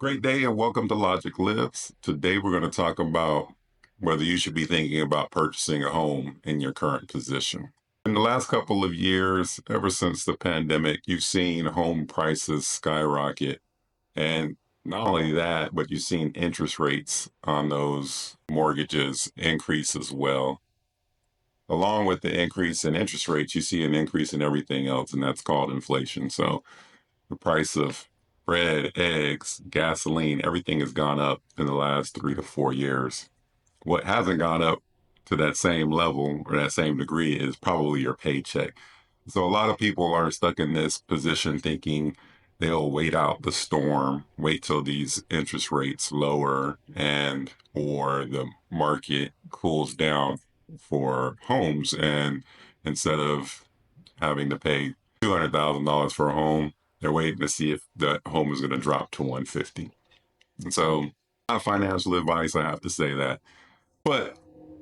Great day and welcome to Logic Lives. Today we're going to talk about whether you should be thinking about purchasing a home in your current position. In the last couple of years, ever since the pandemic, you've seen home prices skyrocket. And not only that, but you've seen interest rates on those mortgages increase as well. Along with the increase in interest rates, you see an increase in everything else, and that's called inflation. So the price of bread, eggs, gasoline, everything has gone up in the last 3 to 4 years. What hasn't gone up to that same level or that same degree is probably your paycheck. So a lot of people are stuck in this position thinking they'll wait out the storm, wait till these interest rates lower and or the market cools down for homes, and instead of having to pay $200,000 for a home, they're waiting to see if the home is going to drop to 150. And so, not financial advice, I have to say that, but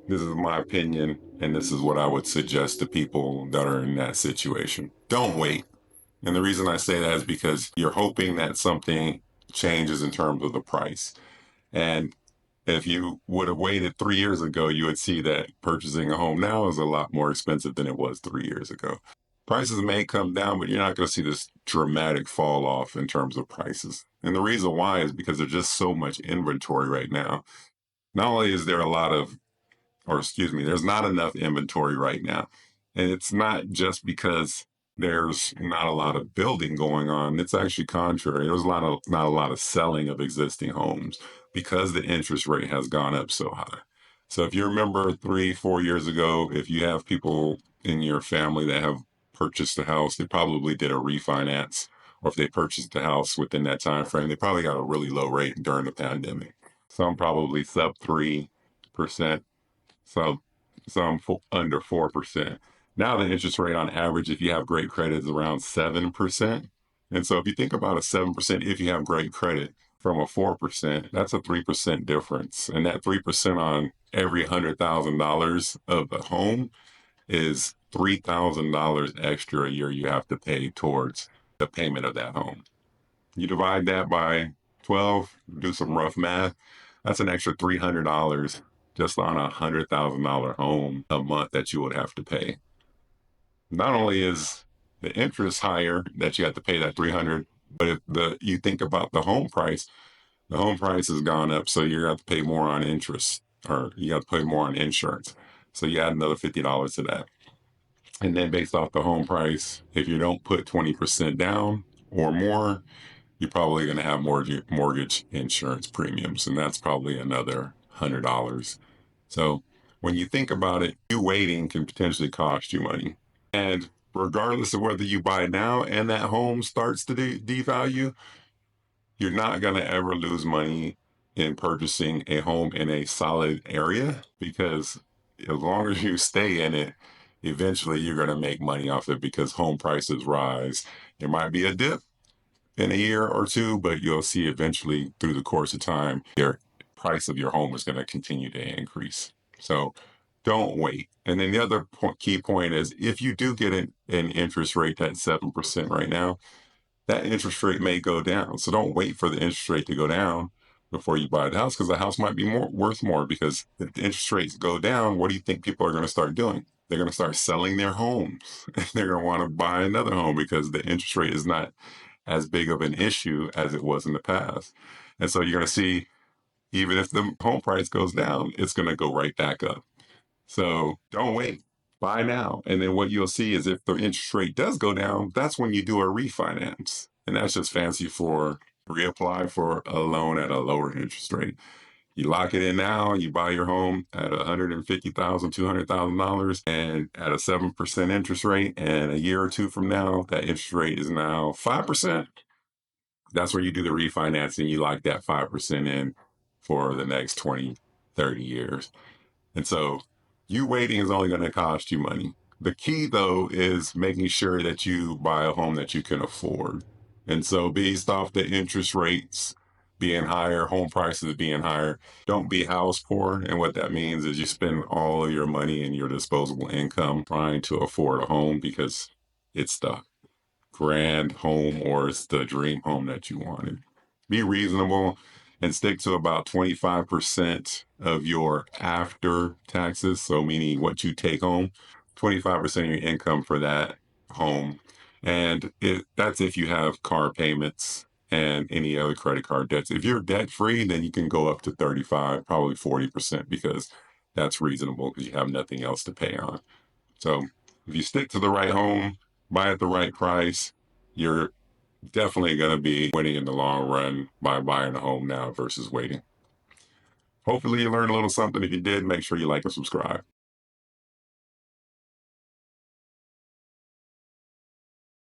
this is my opinion, and this is what I would suggest to people that are in that situation. Don't wait. And the reason I say that is because you're hoping that something changes in terms of the price. And if you would have waited 3 years ago, you would see that purchasing a home now is a lot more expensive than it was 3 years ago. Prices may come down, but you're not going to see this dramatic fall off in terms of prices. And the reason why is because there's just so much inventory right now. Not only is there a lot of, or excuse me, there's not enough inventory right now. And it's not just because there's not a lot of building going on. It's actually contrary. There's not a lot of selling of existing homes because the interest rate has gone up so high. So if you remember 3, 4 years ago, if you have people in your family that have purchased a house, they probably did a refinance, or if they purchased a house within that time frame, they probably got a really low rate during the pandemic. Some probably sub 3%, so some under 4%. Now the interest rate on average, if you have great credit, is around 7%. And so if you think about a 7%, if you have great credit, from a 4%, that's a 3% difference. And that 3% on every $100,000 of the home is $3,000 extra a year you have to pay towards the payment of that home. You divide that by 12, do some rough math. That's an extra $300 just on $100,000 home a month that you would have to pay. Not only is the interest higher that you have to pay that 300, but if you think about the home price has gone up, so you have to pay more on interest, or you have to pay more on insurance. So you add another $50 to that. And then based off the home price, if you don't put 20% down or more, you're probably going to have mortgage insurance premiums, and that's probably another $100. So when you think about it, you waiting can potentially cost you money. And regardless of whether you buy now and that home starts to devalue, you're not going to ever lose money in purchasing a home in a solid area, because as long as you stay in it, eventually you're going to make money off it because home prices rise. There might be a dip in a year or two, but you'll see eventually through the course of time, your price of your home is going to continue to increase. So don't wait. And then the other key point is, if you do get an interest rate that's 7% right now, that interest rate may go down. So don't wait for the interest rate to go down before you buy the house, because the house might be worth more. Because if the interest rates go down, what do you think people are going to start doing? They're going to start selling their homes. They're going to want to buy another home because the interest rate is not as big of an issue as it was in the past. And so you're going to see, even if the home price goes down, it's going to go right back up. So don't wait. Buy now. And then what you'll see is, if the interest rate does go down, that's when you do a refinance. And that's just fancy for reapply for a loan at a lower interest rate. You lock it in now, you buy your home at $150,000, $200,000, and at a 7% interest rate. And a year or two from now, that interest rate is now 5%. That's where you do the refinancing. You lock that 5% in for the next 20, 30 years. And so you waiting is only going to cost you money. The key, though, is making sure that you buy a home that you can afford. And so, based off the interest rates being higher, home prices being higher, don't be house poor. And what that means is you spend all of your money and your disposable income trying to afford a home because it's the grand home or it's the dream home that you wanted. be reasonable and stick to about 25% of your after taxes. So, meaning what you take home, 25% of your income for that home. And that's if you have car payments and any other credit card debts. If you're debt free, then you can go up to 35, probably 40% because that's reasonable because you have nothing else to pay on. So if you stick to the right home, buy at the right price, you're definitely going to be winning in the long run by buying a home now versus waiting. Hopefully, you learned a little something. If you did, make sure you like and subscribe.